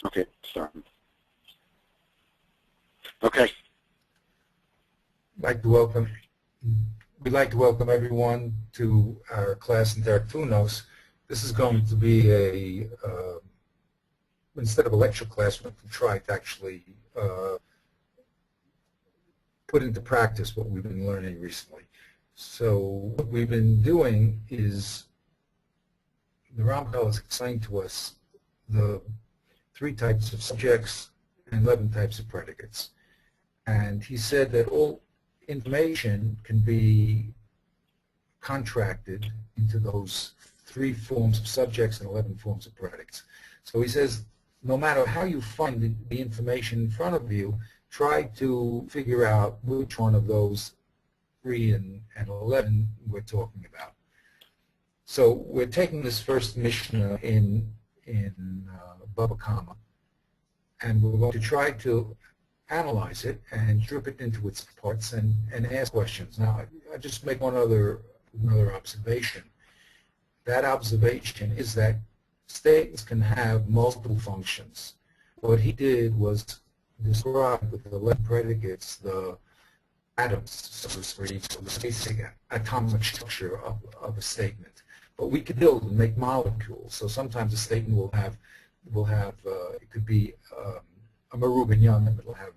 Okay, start. Okay. Like to welcome, we'd like to welcome everyone to our class in Teratunos. This is going to be instead of a lecture class, we're going to try to actually put into practice what we've been learning recently. So what we've been doing is the Ramchal has explained to us the 3 types of subjects and 11 types of predicates. And he said that all information can be contracted into those 3 forms of subjects and 11 forms of predicates. So he says, no matter how you find the information in front of you, try to figure out which one of those 3 and 11 we're talking about. So we're taking this first Mishnah in Baba Kama, and we're going to try to analyze it and strip it into its parts and ask questions. Now, I just make another observation. That observation is that statements can have multiple functions. What he did was describe with the 11 predicates the atoms, so to speak, so the basic atomic structure of a statement. But we can build and make molecules. So sometimes a statement will have it could be a Marubin-Young, it'll have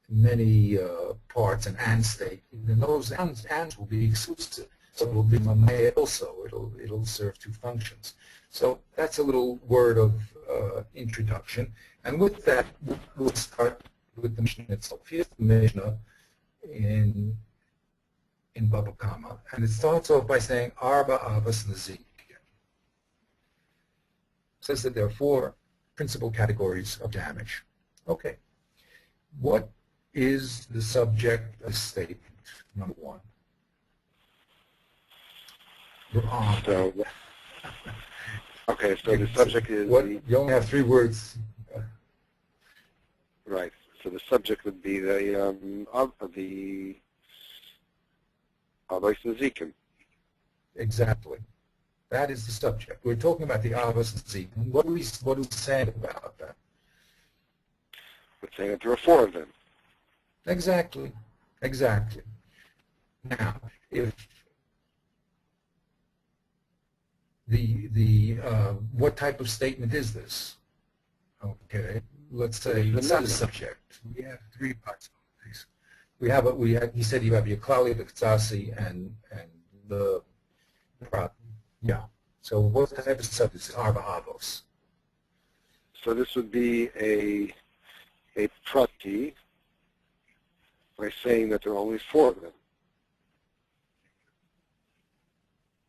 many parts, an and state, and those ands will be exclusive. So it will be mamea also. It'll serve 2 functions. So that's a little word of introduction. And with that, we'll start with the Mishnah itself. Here's the Mishnah in Baba Kama, and it starts off by saying Arba Avos Nazik. It says that there are 4 principal categories of damage. Okay. What is the subject of statement, number 1? So, okay, so the subject is you only have 3 words. Right. So the subject would be the Avos Nazikim. Exactly. That is the subject. We're talking about the Avos Nazikim. What are we saying about that? We're saying that there are 4 of them. Exactly. Exactly. Now, if what type of statement is this? Okay, let's say it's not a subject. We have 3 possibilities. He said you have your klali, the ktsasi, and the yeah. So what type of subject is Arba Avos? So this would be a prati by saying that there are only 4 of them.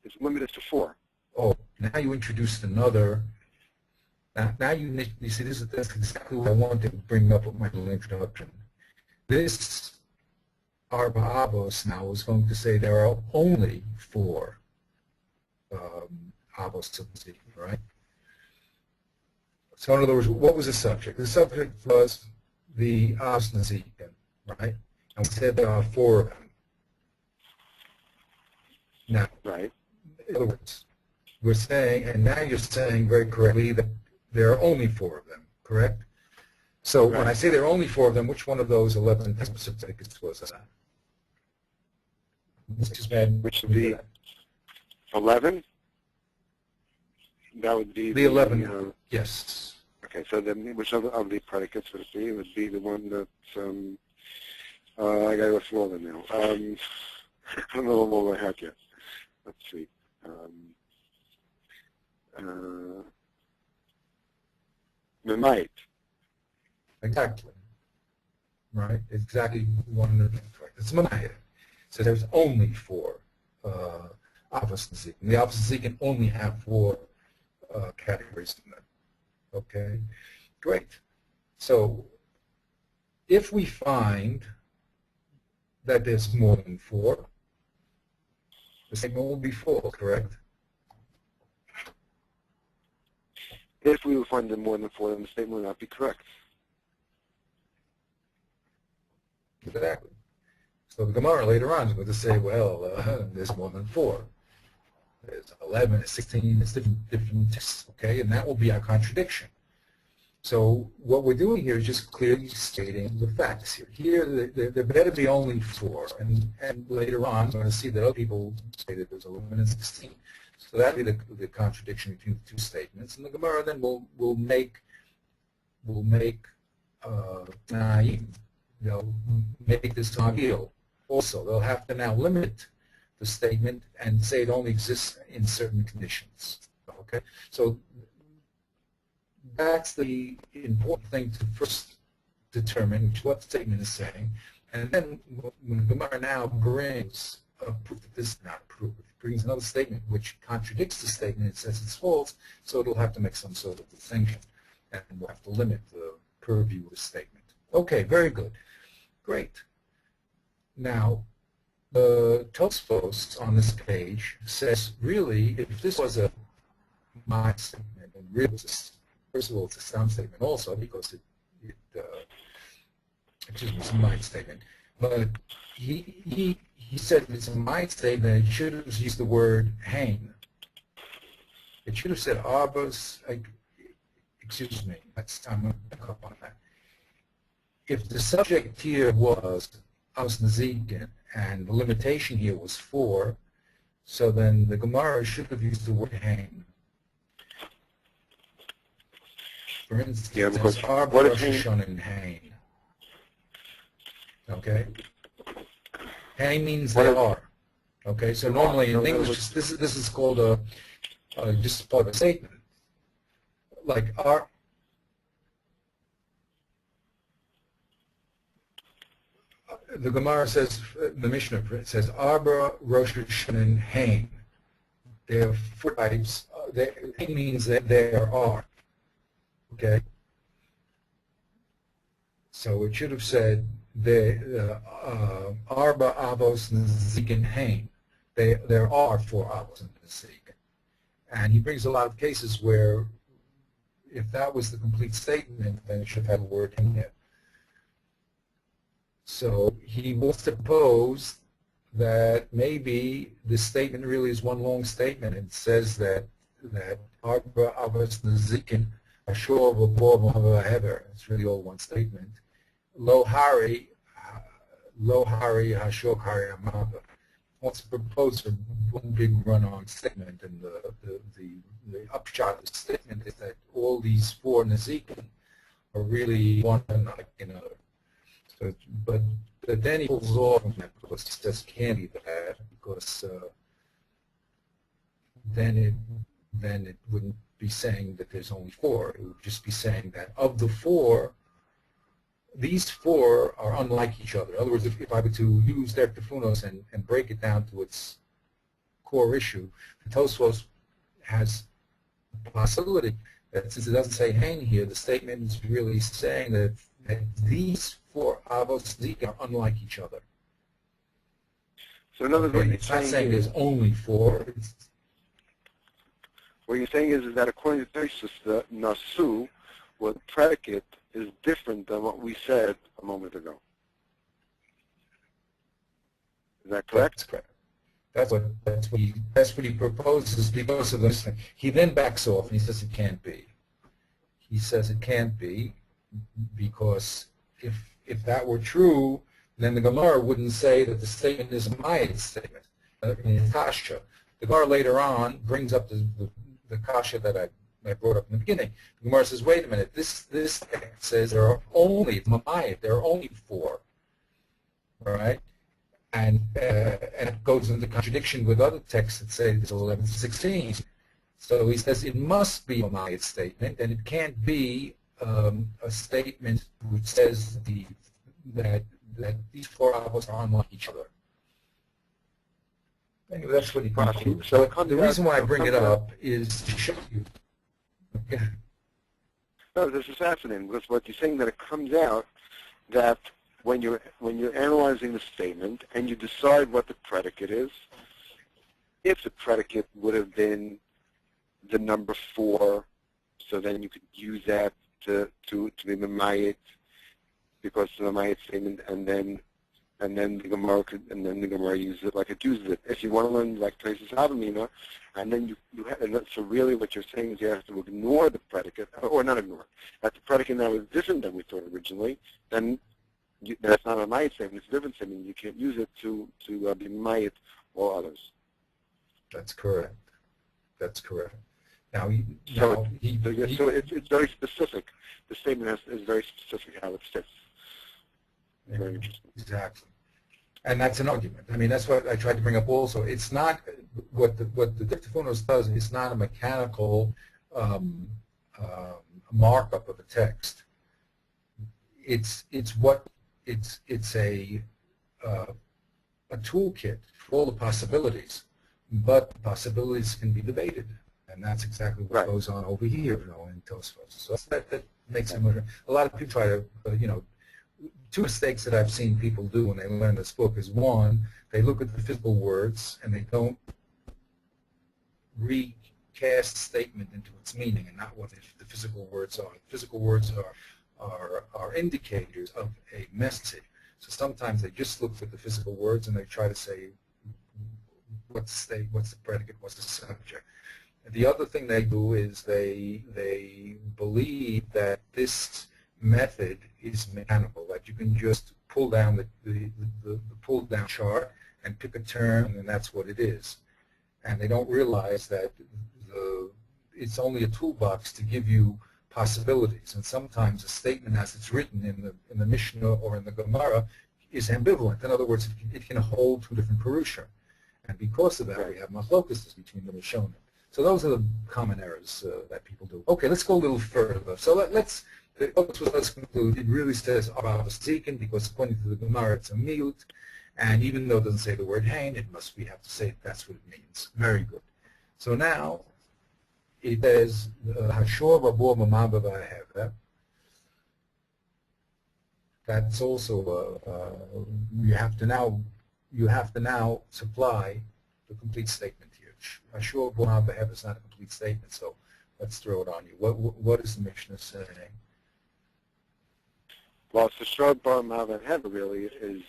It's limited to 4. Oh, now you introduced another. Now you see that's exactly what I wanted to bring up with my little introduction. This Arba Avos now is going to say there are only 4 Avos, right? So in other words, what was the subject? The subject was the Avos Nazikim, right? And we said there are 4 of them. Now, right. In other words, we're saying, and now you're saying very correctly that there are only 4 of them, correct? So when I say there are only 4 of them, which one of those 11 predicates was that? Which would be 11? That would be the 11. Yes. Okay, so then which of the predicates would it be? It would be the one that I got to go through all of them now. I don't know what I had yet. Let's see. Might. Exactly. Right? Exactly one of the correct. It's Manaya. So there's only 4 Avos Nazikim. The Avos Nazikim only have 4 categories in them. Okay? Great. So if we find that there's more than 4, the statement will be false, correct? If we would find them more than 4, then the statement would not be correct. Exactly. So the Gemara later on is going to say, well, there's more than 4. There's 11, there's 16, there's different texts, okay? And that will be our contradiction. So what we're doing here is just clearly stating the facts here. Here, there better be only 4, and later on, we're going to see that other people say that there's 11 and 16. So that would be the contradiction between the two statements, and the Gemara then will make they'll make this targil. Also, they'll have to now limit the statement and say it only exists in certain conditions. Okay, so that's the important thing to first determine what the statement is saying, and then when Gemara now brings a proof that this is not proof, it brings another statement which contradicts the statement, it says it's false, so it'll have to make some sort of distinction, and we'll have to limit the purview of the statement. Okay, very good. Great. Now, the Tosfos on this page says, really, if this was a my statement, and really, first of all, it's a sound statement also because it's a mind statement. But he said it's a mind statement. It should have used the word hain. It should have said arbos. Excuse me. I'm going to pick up on that. If the subject here was aus nazikin and the limitation here was 4, so then the Gemara should have used the word hain. For instance, yeah, because what is hain? Okay, hain means they are. Okay, so normally in English, this is called a just part of a statement. Like the Gemara says, the Mishnah says, Arba Rosh Hashanah hain. There are 4 types. Hain means that there are. Okay, so it should have said Arba Avos Nazikin Hain. There are 4 Avos in Nazikin. And he brings a lot of cases where if that was the complete statement, then it should have had a word in there. So he will suppose that maybe this statement really is one long statement. It says that Arba Avos Nazikin it's really all one statement. Lo hari hashok hari amava. Wants to propose one big run-on statement, and the upshot of the statement is that all these 4 nazikin are really one and not like another. So, but then he pulls off from that because he says can't be that because then it wouldn't be saying that there's only 4. It would just be saying that of the 4, these 4 are unlike each other. In other words, if I were to use their tefunos and break it down to its core issue, the Tosfos has the possibility that since it doesn't say hain here, the statement is really saying that these 4 avos zik are unlike each other. So in other words, it's not saying there's only 4. What you're saying is that according to Tosfos, the nasu, what predicate, is different than what we said a moment ago. Is that correct? That's correct. That's what he proposes because of this. He then backs off and he says it can't be. He says it can't be because if that were true, then the Gemara wouldn't say that the statement is a Mayit statement. In Kasha, the Gemara later on brings up the Kasha that I brought up in the beginning. The Gemara says, wait a minute, this text says there are only Mayit, there are only 4. All right? And it goes into contradiction with other texts that say there's 11 to 16. So he says it must be a Mayit statement, and it can't be a statement which says that these 4 avos are unlike each other. Anyway, that's what he concludes. So the reason why I bring it up is to show you. Okay. No, this is fascinating because what you're saying that it comes out that when you're analyzing the statement and you decide what the predicate is, if the predicate would have been the number 4, so then you could use that to be Mamayit because of the Mamayit statement, and then the Gemara uses it like it uses it. If you want to learn like Traces Havamina, and then so really what you're saying is you have to ignore the predicate predicate, or not ignore, that the predicate now is different than we thought originally, then that's not a mayit statement, it's a different statement. You can't use it to be mayit all others. That's correct. That's correct. Now, So it's very specific. The statement is very specific how it fits. Very interesting. Exactly. And that's an argument. I mean, that's what I tried to bring up also. It's not, what the dictaphonos does is not a mechanical markup of a text. It's a toolkit for all the possibilities, but the possibilities can be debated. And that's exactly what goes on over here, in Tosfos. So that makes it more. A lot of people try to, two mistakes that I've seen people do when they learn this book is, one, they look at the physical words and they don't recast statement into its meaning and not what the physical words are. The physical words are indicators of a message. So sometimes they just look at the physical words and they try to say what's the predicate, what's the subject. The other thing they do is they believe that this method is mechanical, that you can just pull down the pull down chart and pick a term and that's what it is. And they don't realize that it's only a toolbox to give you possibilities. And sometimes a statement as it's written in the Mishnah or in the Gemara is ambivalent. In other words, it can hold two different Purusha. And because of that, we have machlokas between the Rishonim. So those are the common errors that people do. Okay, let's go a little further. So let's conclude. It really says about a seeking because according to the Gemara it's a miut, and even though it doesn't say the word hain, we have to say that's what it means. Very good. So now it says hashor babur mamaba v'ahever. That's also you have to now supply the complete statement here. Hashor babur mamaba is not a complete statement, so let's throw it on you. What is the Mishnah saying? Well, Hashor bar mavet hever really is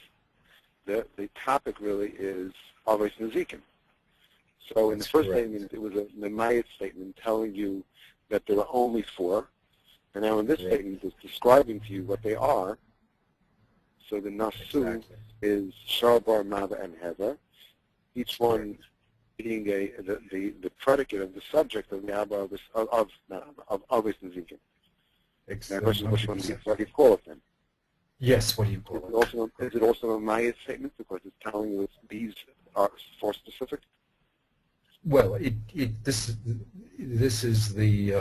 the topic really is always Nezikin. So in the first statement, it was a Nemayit statement telling you that there are only four. And now in this statement, it's describing to you what they are. So the Nasu is Sharbar, Mava, and Hever. Each one being the predicate of the subject of the Abba of Always Nezikin. Now the question is, what do you call it then? Yes, what do you call it? Is it also a Maya statement because it's telling you these are for specific? Well, this is the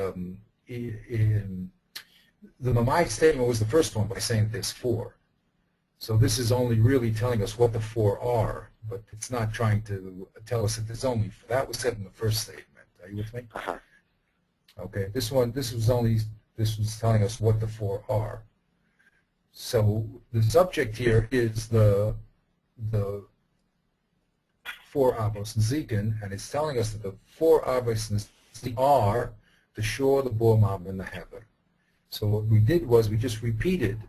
Mamai statement was the first one by saying there's four. So this is only really telling us what the four are, but it's not trying to tell us that there's only four. That was said in the first statement. Are you with me? Uh-huh. Okay. This was telling us what the four are. So the subject here is the four Avos Nezikin, and it's telling us that the four Avos Nezikin are the Shor, the Bor, Mav, and the Hever. So what we did was we just repeated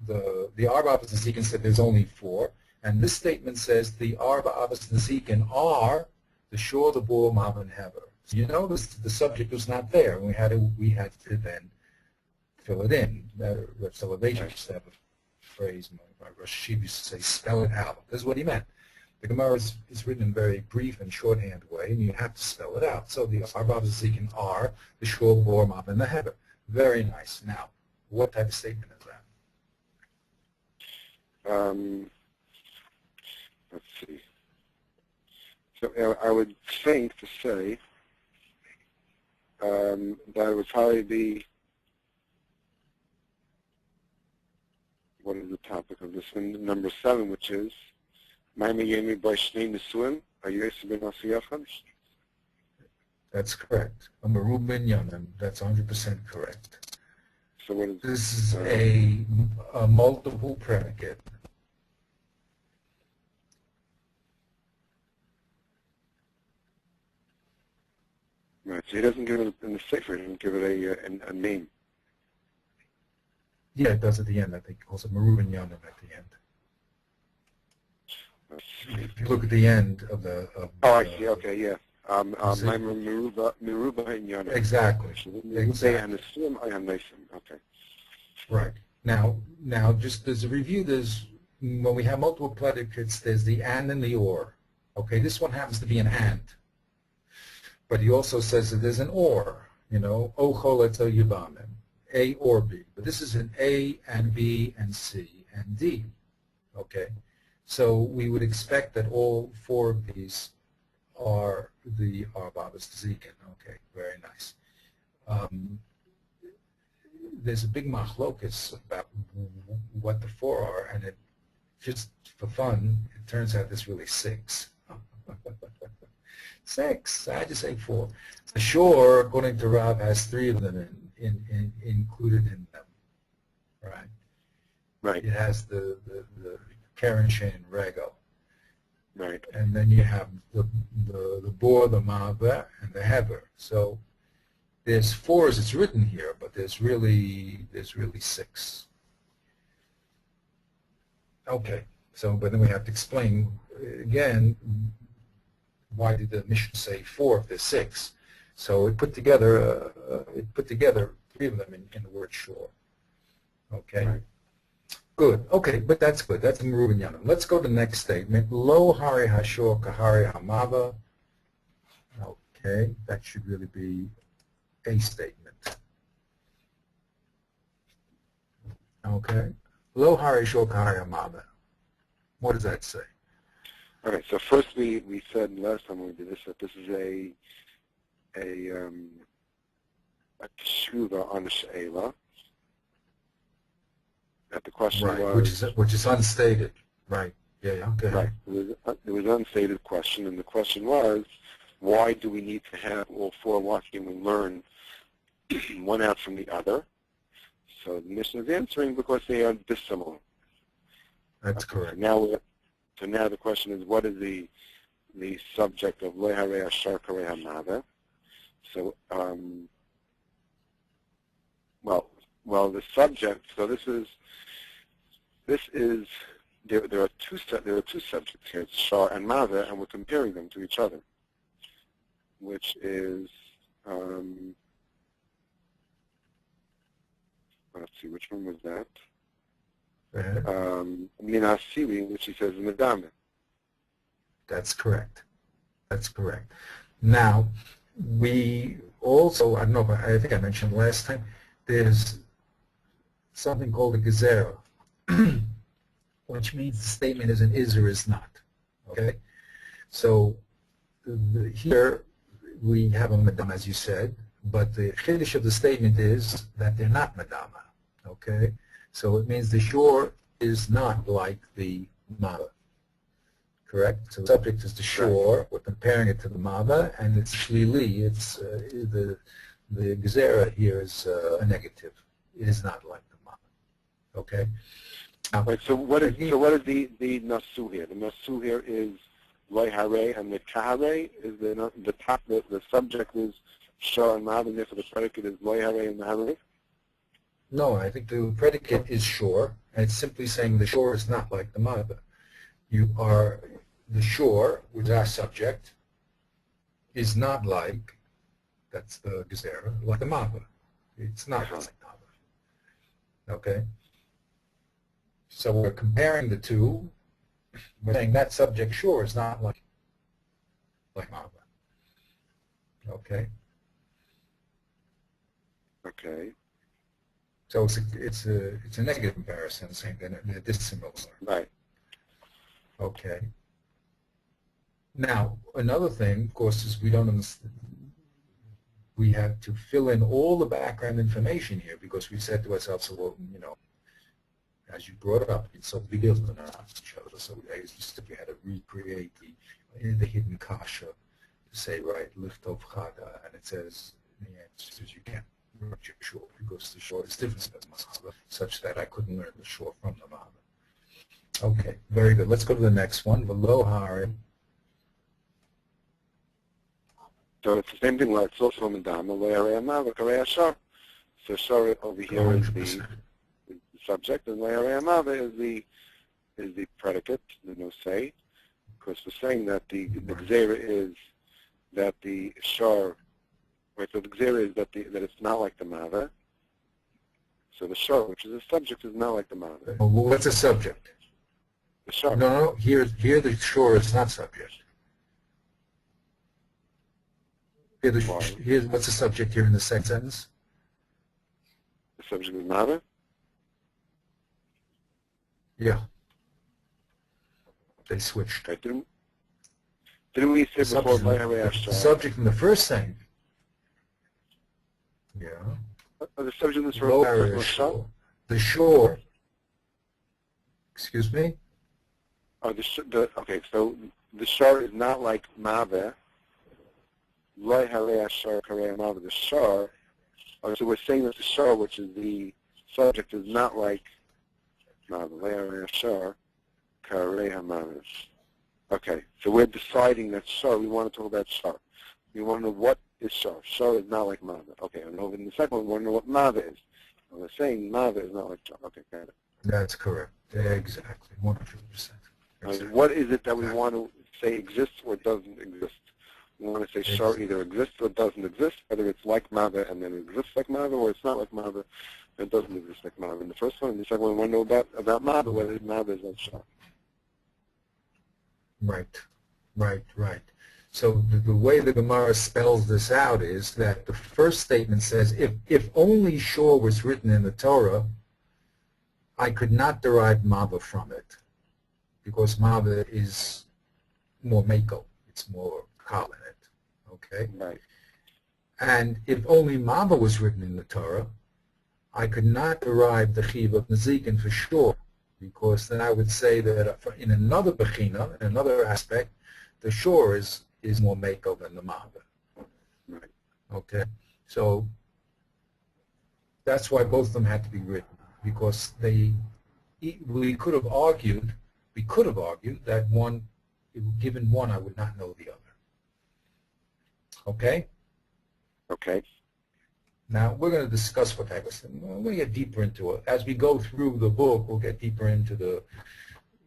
the Arba Avos Nezikin said there's only four, and this statement says the Arba Avos Nezikin are the Shor, the Bor, Mav, and Hever. So you notice the subject was not there, and we had to then fill it in. Rav Soloveitchik used to have a phrase, my Rosh Hashiv used to say, spell it out. This is what he meant. The Gemara is written in very brief and shorthand way, and you have to spell it out. So the Arba Zekin are the Shor, Bor, Mav, and the Hever. Very nice. Now, what type of statement is that? Let's see. So I would think to say that it would probably be, what is the topic of this one? Number 7, which is that's correct. A Maru Minyanim, that's 100% correct. So what is this? Is a multiple predicate. Right, so he doesn't give it in the Sefer, he doesn't give it a name. Yeah, it does at the end. I think it calls it Maru Minyanim at the end. If you look at the end of the... I see. Okay, yeah. Miruba in Yana. Exactly. And assume I am Nasim. Okay. Right. Now, just as a review, when we have multiple predicates, there's the and and the or. Okay, this one happens to be an and. But he also says that there's an or, o choletzo yibamim, A or B. But this is an A and B and C and D. Okay, so we would expect that all four of these are the Arbabas Tzikin. Okay, very nice. There's a big machlokus about what the four are, and it just for fun, it turns out there's really six. Six. I just say four. The shore, according to Rav, has three of them included in them. Right. Right. It has the Karen Shane Rego. Right. And then you have the Bor, the Ma'ava, and the Hever. So there's four as it's written here, but there's really six. Okay. So, but then we have to explain again. Why did the Mishnah say four if there's six? So it put together three of them in the word shore. Okay. Right. Good. Okay, but that's good. That's Merubin Yanim. Let's go to the next statement. Lo hari hashor kahari hamava. Okay, that should really be a statement. Okay. Lo hari hashor kahari hamava. What does that say? All right. So first, we said last time we did this that this is a teshuva on the she'ela. That the question was which is unstated. Right. Yeah. Okay. Right. It was an unstated question, and the question was, why do we need to have all four? Why can we learn one out from the other? So the Mishnah is answering because they are dissimilar. That's correct. So now the question is, what is the subject of Lo Harei Ashar Karei Hamava? So, well, the subject. So this is there are two subjects here, it's Shar and Mava, and we're comparing them to each other, which is let's see, which one was that? Minasiri, which he says Medame. That's correct. That's correct. Now, we also, I don't know, I think I mentioned last time, there's something called a gezerah, which means the statement is an is or is not. Okay? So here we have a madama, as you said, but the chiddush of the statement is that they're not madama. Okay? So it means the shore is not like the mava. Correct? So the subject is the shore. We're comparing it to the mava, and it's shlili. It's the gezerah here is a negative. It is not like the mava. Okay. Now, right. So what is the nasu here? The nasu here is Lo Harei, and the kahare is the subject is shor and mava, and therefore the predicate is Lo Harei and Harei. No, I think the predicate is shore, and it's simply saying the shore is not like the mava. The shore, which is our subject, is not like, that's the gezerah, like the mava. It's not like mava. Okay? So we're comparing the two. We're saying that subject shore is not like mava. Okay? Okay. So it's a negative comparison, saying they're dissimilar. Right. Okay. Now, another thing, of course, is we don't understand. We have to fill in all the background information here because we said to ourselves, well, as you brought it up, it's so big of an each other. So we had to recreate the hidden kasha to say, right, lift of chada, and it says the answer says you can't learn your shore because the shore is different than the mava, such that I couldn't learn the shore from the mava. Okay, very good. Let's go to the next one. Below Hari. So it's the same thing. Like it's also Medama, Lo Harei Hamava, Karei Ashar. So Shar over here is the subject, and Lo Harei Hamava is the predicate. There's no say, because we're saying that the gezerah is that the shar, right, so the gzera is that it's not like the mother. So the shar, which is a subject, is not like the mother. Well, what's a subject? The shar. No, here the shore is not subject. Here's what's the subject here in the second sentence? The subject is mother. Yeah. They switched. Right, didn't we say before The subject in the first thing. Yeah. The subject in this verse was shar? The shore. Excuse me? Okay, so the shar is not like mother. The shar. So we're saying that the shar, which is the subject, is not like mother. Okay, so we're deciding that shar. We want to talk about shar. We want to know what is shar. Shar is not like mother. Okay, and over in the second one, we want to know what mother is. And we're saying mother is not like shar. Okay, got it. That's correct. Exactly. 100%. Exactly. What is it that we want to say exists or doesn't exist? We want to say shar either exists or doesn't exist, whether it's like mother and then it exists like mother, or it's not like mother and it doesn't exist like mother. In the first one, in the second one, we want to know about mother, whether mother is like shar. Right. So the way the Gemara spells this out is that the first statement says, if only shor was written in the Torah, I could not derive mava from it, because mava is more mako, it's more kal in it, okay? Right. And if only mava was written in the Torah, I could not derive the chiv of nezikin for sure, because then I would say that in another bechina, in another aspect, the shor is more mako than the mava. Right. Okay? So that's why both of them had to be written, because we could have argued that one, given one, I would not know the other. Okay? Okay. Now, we're going to discuss what type of, we're going to get deeper into it. As we go through the book, we'll get deeper into the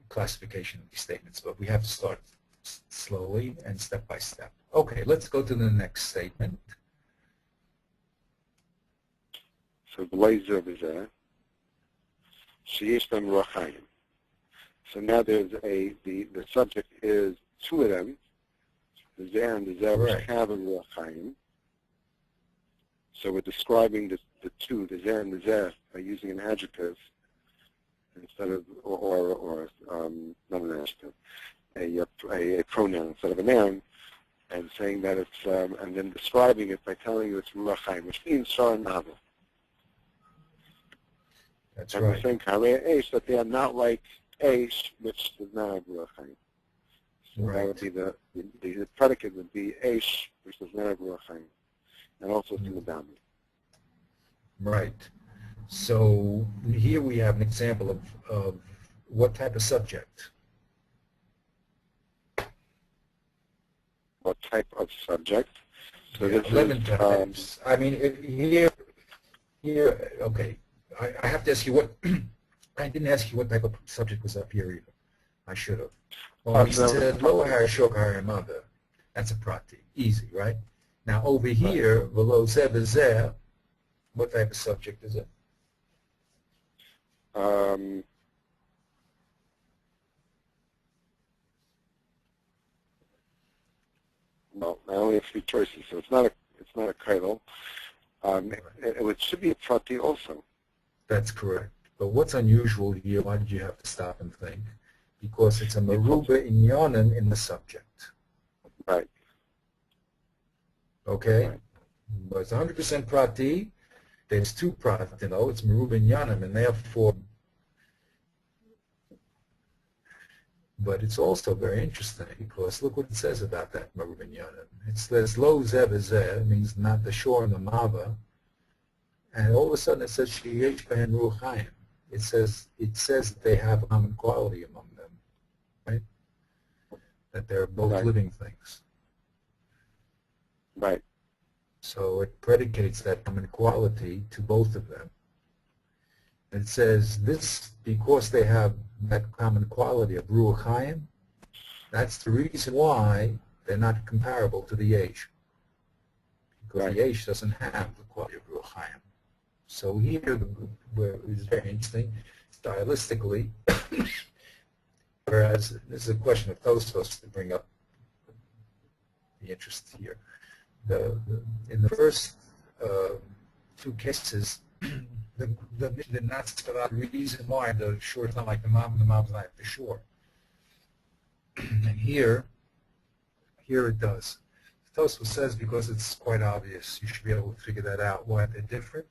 classification of these statements, but we have to start slowly and step by step. Okay, let's go to the next statement. So the laser is there. Sheyesh them ruachayim. So now there's the subject is two of them, the zeh and the zeh, which have a ruachayim. So we're describing the two, the zeh and the zeh, by using an adjective instead of, or not an adjective, a pronoun instead of a noun, and saying that it's, and then describing it by telling you it's ruachayim, which means shar and mava. That's and right. we're saying karei eish, that they are not like eish, which does not have ruachayim. So that would be the predicate would be eish, which does not have ruachayim, and also sinadami. Right. So here we have an example of what type of subject. What type of subject? So Yeah, this 11 is, types. I mean, here, okay. I have to ask you what, I didn't ask you what type of subject was up here either. I should have. Well, we said lo ha'ashok ha'amada. That's a prati. Easy, right? Now over here, below zeh v'zeh, what type of subject is it? Well, I only have three choices, so it's not a kaidal. It should be a prati also. That's correct. But what's unusual here, why did you have to stop and think? Because it's a meruba inyanim in the subject. Right. Okay? Right. But it's 100% prati. There's two prati, it's meruba inyanim, and therefore, but it's also very interesting because look what it says about that meruba inyanim. It says lo zeh v'zeh, means not the shore and the mava. And all of a sudden it says sheyesh behen ruachayim. It says that they have a common quality among them, right? That they're both living things. Right. So it predicates that common quality to both of them. It says this because they have that common quality of ruachayim. That's the reason why They're not comparable to the Yesh, because Right. the Yesh doesn't have the quality of Ruach Chaim. So here, where it's very interesting, stylistically, whereas this is a question of Tosfos to bring up the interest here. In the first two cases, the not reason why the shore is not like the mob is not like the shore. And here it does. Tosfos says because it's quite obvious, you should be able to figure that out why they're different.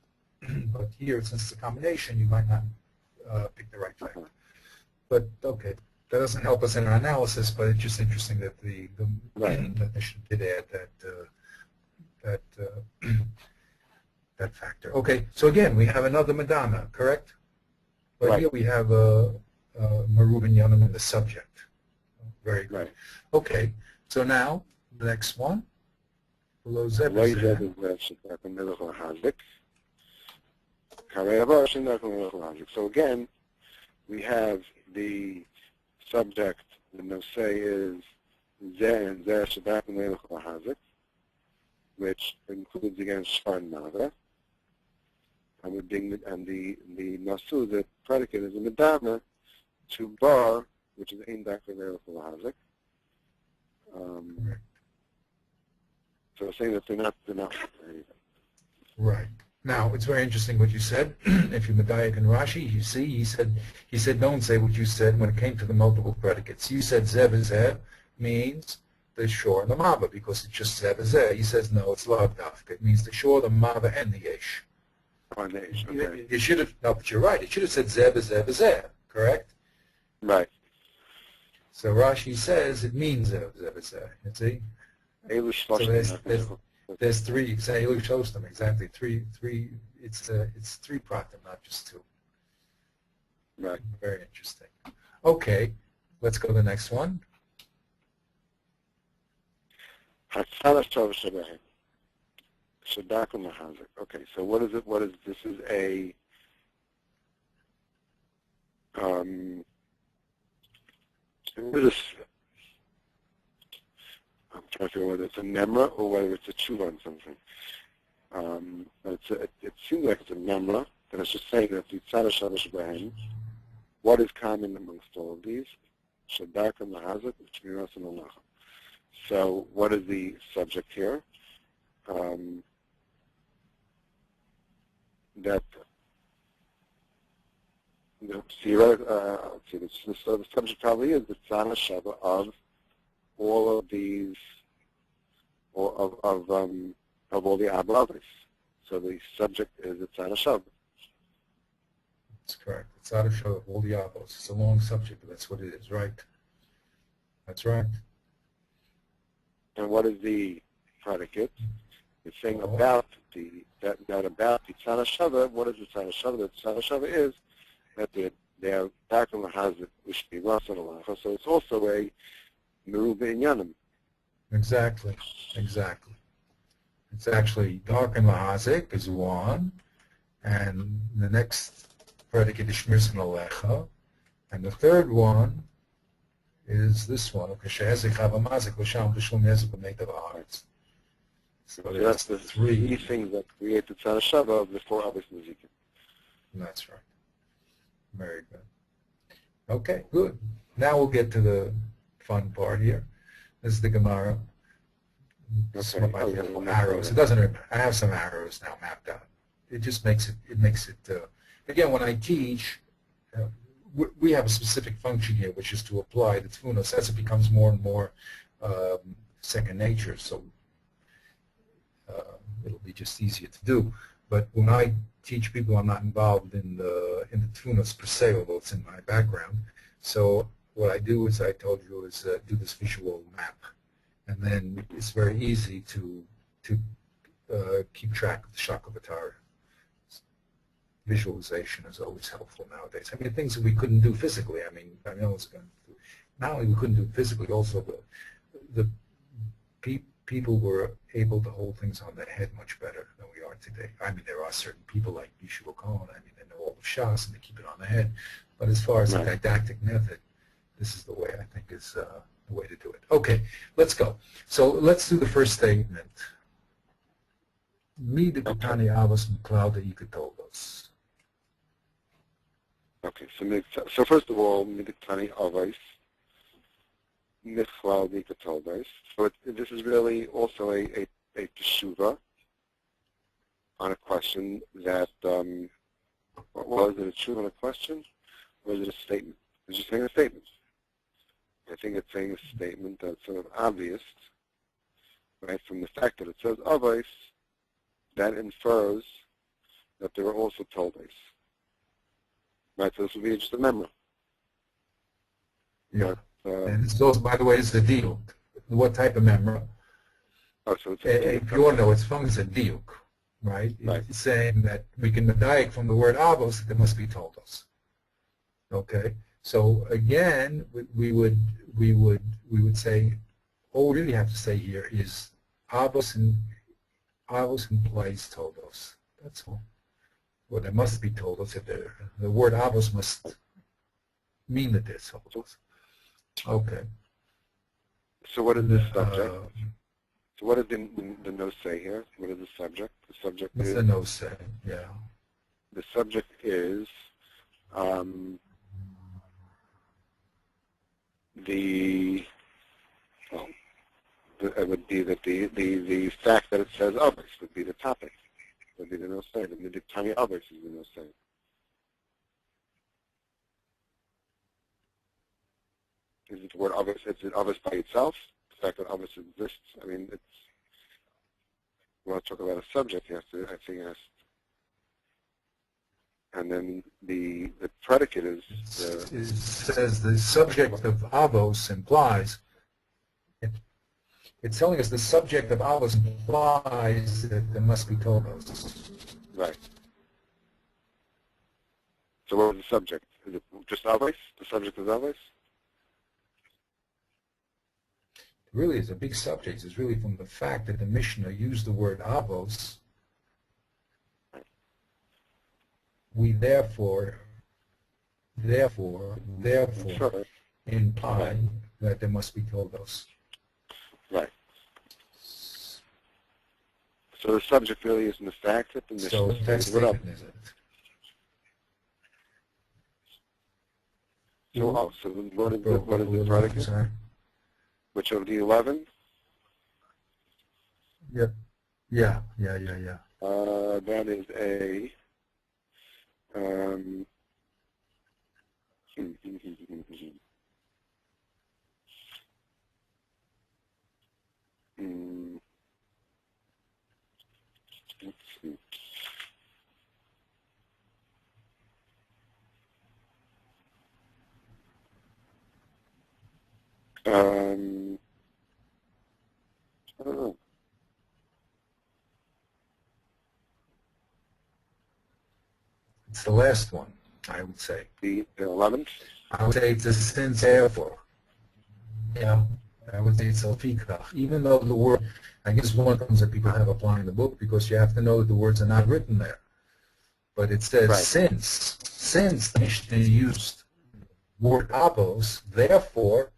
But here, since it's a combination, you might not pick the right factor. But okay, that doesn't help us in our analysis. But it's just interesting that the definition did add that factor. Okay, so again, we have another Madonna, correct? But Right. here we have Merubin Yanim in the subject. Very good. Right. Okay, so now the next one. Lo Zeb Lo Zeh. Zeb Zeh Shedak HaMelech LaHazik. So again, we have the subject, the Nosei is Zeh and Zeh Shedak HaMelech LaHazik, which includes again Shvar and Nava. And the Nasu, the predicate, is a Medama to Bar, which is Ein Dak HaMelech LaHazik. So we're saying that they're not Right. Now, it's very interesting what you said. If you Medayik and Rashi, you see, he said, don't say what you said when it came to the multiple predicates. You said Zeb Zeh means the shore and the Mava, because it's just Zeb Zeh. He says, no, it's Lav Dafka. It means the shore, the Mava, and the Yesh. Okay. You should have, no, but you're right. It should have said Zeb Zeh, correct? Right. So Rashi says it means Zeb Zeh, you see? So there's three. Elu shows them exactly three. It's three pratim, not just two. Right. Very interesting. Okay, let's go to the next one. Okay, so what is it? This is a what is, I'm trying to figure whether it's a memra or whether it's a tshuva on something. But it seems like it's a memra, and it's just saying that the tzara shavash b'hem, what is common amongst all of these? Shadak and lahazak, shmiras and olacha. So what is the subject here? That so the subject probably is the tzara shava of all of these, or of all the ablavos. So the subject is the tzara shava. That's correct. It's out of show of all the avos. It's a long subject, but that's what it is, right? That's right. And what is the predicate? It's saying about that about the tzara shava. What is the tzara shava? The tzara shava is that they are back on the hazard ushmiras and alacha. So it's also a merubah inyanim. Exactly. It's actually dark and lahazik is one, and the next predicate is shmiras and alecha, and the third one is this one. So that's the three things that create the tzara shava of the four Abbas Nezikim. That's right. Very good. Okay, good. Now we'll get to the fun part here. This is the Gemara. Some of my little arrows. It doesn't hurt. I have some arrows now mapped out. It just makes it. Again, when I teach, we have a specific function here, which is to apply the tfunos as it becomes more and more second nature. So it'll be just easier to do. But when I teach people, I'm not involved in the tfunos per se, although it's in my background. So what I do is, I told you, is do this visual map, and then it's very easy to keep track of the Shakavatara. Visualization is always helpful nowadays. I mean, things that we couldn't do physically. I know it's going to. Not only we couldn't do it physically, also the people were able to hold things on their head much better than we are today. I mean, there are certain people like Yeshua Cohen. I mean, they know all the Shas and they keep it on their head. But as far as the didactic method, this is the way I think is the way to do it. Okay, let's go. So let's do the first statement. Mi de Katani Avos Cloud Ikatoldos. Okay, so first of all, Midiktani Avos, Michlal Nikatoldos. So this is really also a teshuva on a question that, was it a teshuva on a question, or is it a statement? It's just saying a statement. I think it's saying a statement that's sort of obvious, right, from the fact that it says Avos, that infers that there are also Toldos. Right, so this would be just a memra. Yeah. And this goes, by the way, is the diuk. What type of memra? Oh, so it's if you want to know, it's from the diuk, right? Right. It's saying that we can medayik from the word avos that there must be toldos. Okay. So again, we would say all we really have to say here is avos implies toldos. That's all. Well, there must be toldos. If the word avos must mean that there's toldos. Okay. So what is the subject? So what did the note say here? What is the subject? The subject what's is... the note say? Yeah. The subject is it would be that the fact that it says others would be the topic. Would be the no say. The tiny others is the no say. Is it the word others? Is it others by itself? The fact that others exists. I mean, it's. We want to talk about a subject. You have to. I think it has. And then the predicate is. It says the subject of avos implies. It's telling us the subject of avos implies that there must be toldos. Right. So what was the subject? Is it just avos? The subject is avos? Really, it's a big subject. It's really from the fact that the Mishnah used the word avos. We therefore Sure. imply that there must be toldos. Right. So the subject really isn't the fact that the Mishnah So that's says what up. statement, is it? So what is the predicate? Sorry. Which of the 11? Yep. Yeah. That is a let's see. I don't know. It's the last one, I would say. The 11th? I would say it's a sin therefore. Yeah. I would say it's alfikach. Even though the word, I guess one of the things that people have applying the book because you have to know that the words are not written there. But it says Right. since the Mishnah used word avos, therefore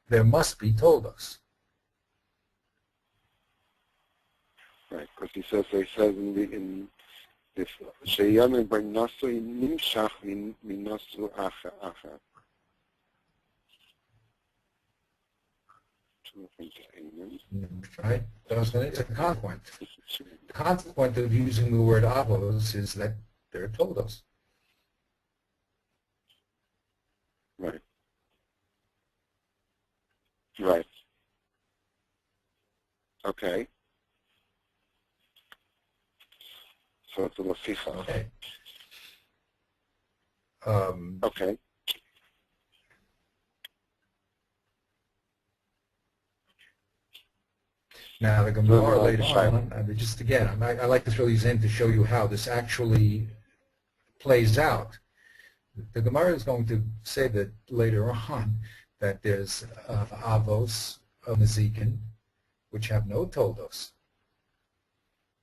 there must be toldos. Right, because he says in this sheyamin b'nasu nimshach minasu acha. Right? So it's a consequent. The consequent of using the word avos is that they're toldos. Right. Right. Okay. So it's a laficha. Okay. Okay. Now the Gemara later on, just again, I like to throw these in to show you how this actually plays out. The Gemara is going to say that later on that there's avos of Nezikin, which have no toldos.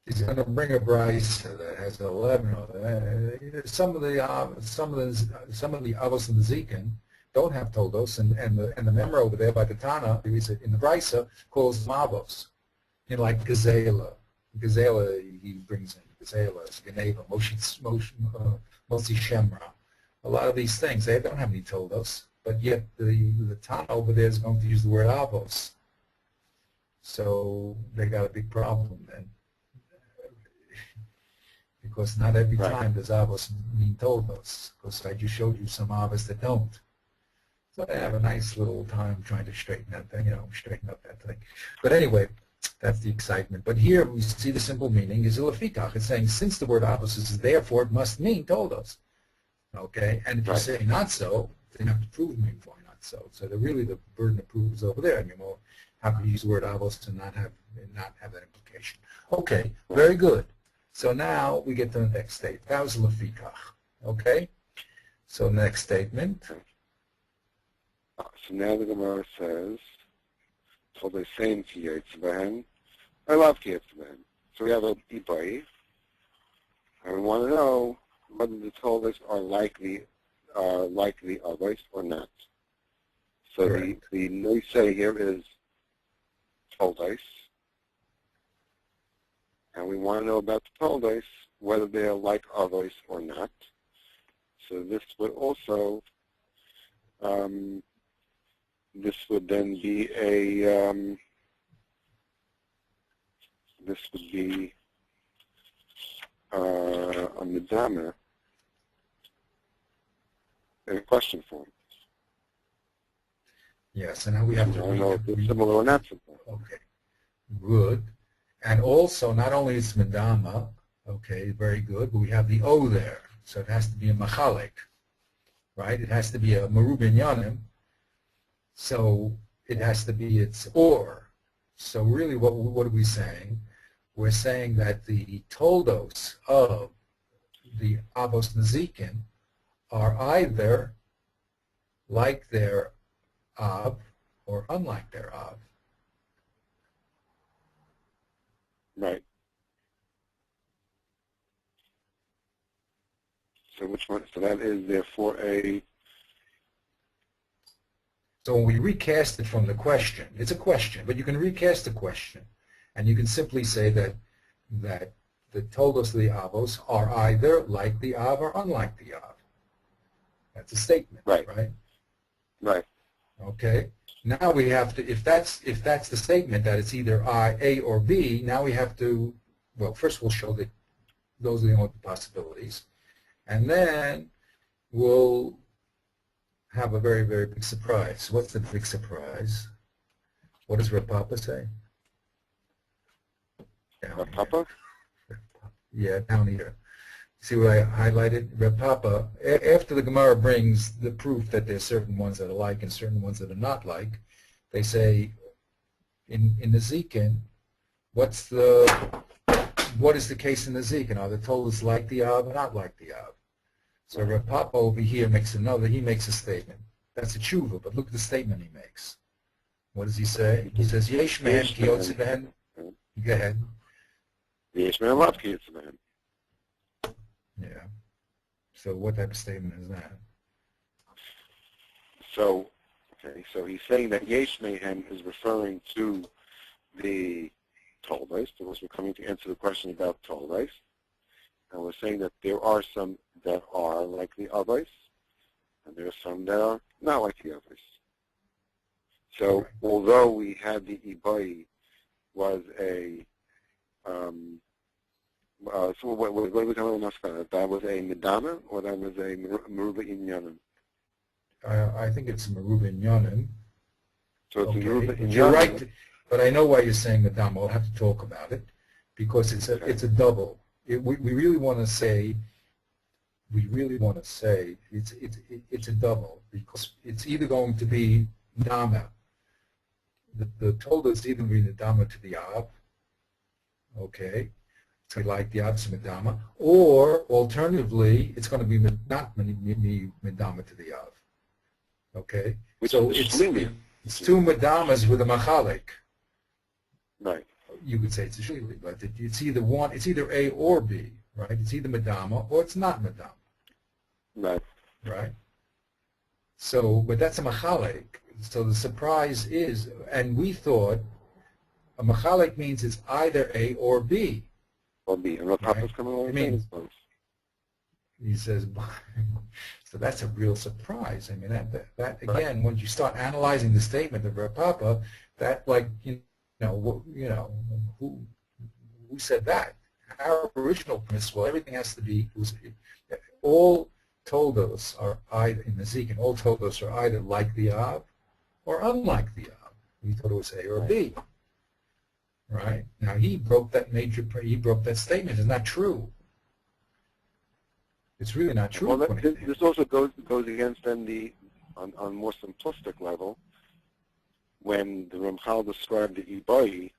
He's going to bring a brisa that has 11. Some of the avos of Nezikin, don't have toldos, and the member over there by the Tana, in the Brisa, calls them avos. You know, like Gazela. Gazela, he brings in Gazela, Geneva, Motzi Shemra. A lot of these things, they don't have any toldos, but yet the Tana over there is going to use the word avos. So they got a big problem then. Because not every time does avos mean toldos. Because I just showed you some avos that don't. So they have a nice little time trying to straighten that thing, straighten up that thing. But anyway, that's the excitement. But here we see the simple meaning is lefikach. It's saying since the word avos is therefore it must mean toldos. Okay, and if you say not so, then you have to prove me why not so. So the burden of proof is over there. And how can you use the word avos and not have that implication? Okay, very good. So now we get to the next statement. That was lefikach. Okay, so next statement. So now the Gemara says, so they're saying to Yitzvahen, I love Yitzvahen. So we have a Ibai, and we want to know whether the Toldos are likely others or not. So the noisei here is Toldos, and we want to know about the Toldos, whether they are like others or not. So this would also this would then be a medama, a question form. Yes, and now we have to know if it's similar or not similar. Okay, good. And also, not only is medama, okay, very good, but we have the O there, so it has to be a machalek, right? It has to be a merubin yanim. So it has to be its or. So really what are we saying? We're saying that the toldos of the avos nezikin are either like their av or unlike their av. Right. So which one? So that is therefore a... So when we recast it from the question, it's a question, but you can recast the question, and you can simply say that the toldos of the avos are either like the av or unlike the av. That's a statement, right? Right. Okay. Now we have to, if that's the statement that it's either A or B, now we have to, well, first we'll show that those are the only possibilities, and then we'll have a very, very big surprise. What's the big surprise? What does Reb Papa say? Reb Papa? Yeah, down here. See what I highlighted? Reb Papa, after the Gemara brings the proof that there's certain ones that are like and certain ones that are not like, they say in the Zikin, what is the case in the Zikin? Are the toldos like the Av or not like the Av? So Reb Papa over here makes he makes a statement. That's a tshuva, but look at the statement he makes. What does he say? He says, Yesh mehem ki yotze behen. Go ahead. Yesh mehem lav ki yotze behen. Yeah. So what type of statement is that? So, okay, so he's saying that Yesh mehem is referring to the toldos, because we're coming to answer the question about toldos. And we're saying that there are some that are like the others, and there are some that are not like the others. So although we had the Ibai was a, so what are we talking about? That was a Medama, or that was a Meruba Inyanim? I think it's Meruba Inyanim. So it's Meruba Inyanim. You're right, but I know why you're saying Medama. We'll have to talk about it, because it's a double. We really want to say it's a double, because it's either going to be Dama. The tolda is either going to be the Dama to the Av, okay, so like the Av to Medama, or alternatively, it's going to be not Medama to the Av, okay? So it's two Medamas with a Machalik. Right. You could say it's a shili, but it's either one. It's either A or B, right? It's either Medama or it's not Medama. Right. Right. So, but that's a machalek. So the surprise is, and we thought a machalek means it's either A or B. Or B. And Rav Papa's Right. coming along I and mean, saying both. he says, so that's a real surprise. I mean, that again, when you start analyzing the statement of Rav Papa, that like, who said that? Our original premise, well, everything has to be, all toldos are either, in the Zikin, all toldos are either like the Av or unlike the Av. We thought it was A or B. Right? Now he broke that statement. It's not true. It's really not true. Well, this also goes against then on more simplistic level, when the Ramchal described the Ibai,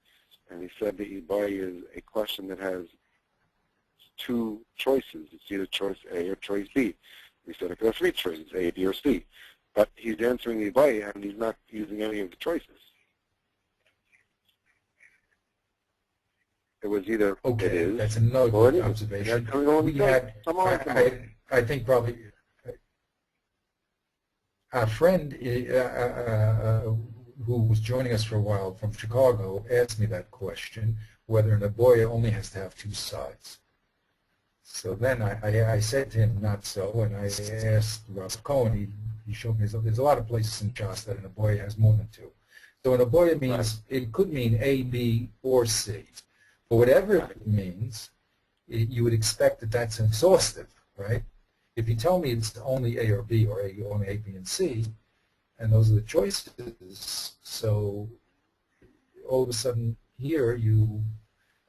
and he said the Ibai is a question that has two choices. It's either choice A or choice B. He said it could have three choices, A, B, or C. But he's answering the Ibai, and he's not using any of the choices. It was either okay, it is, that's another or good it observation. We had, I think probably our friend who was joining us for a while from Chicago asked me that question, whether an aboya only has to have two sides. So then I said to him, not so, and I asked Rabbi Cohen, he showed me, there's a lot of places in Shas that an aboya has more than two. So an aboya means, it could mean A, B, or C. But whatever it means, you would expect that that's exhaustive, right? If you tell me it's only A or B, or only A, B, and C, and those are the choices, so all of a sudden here you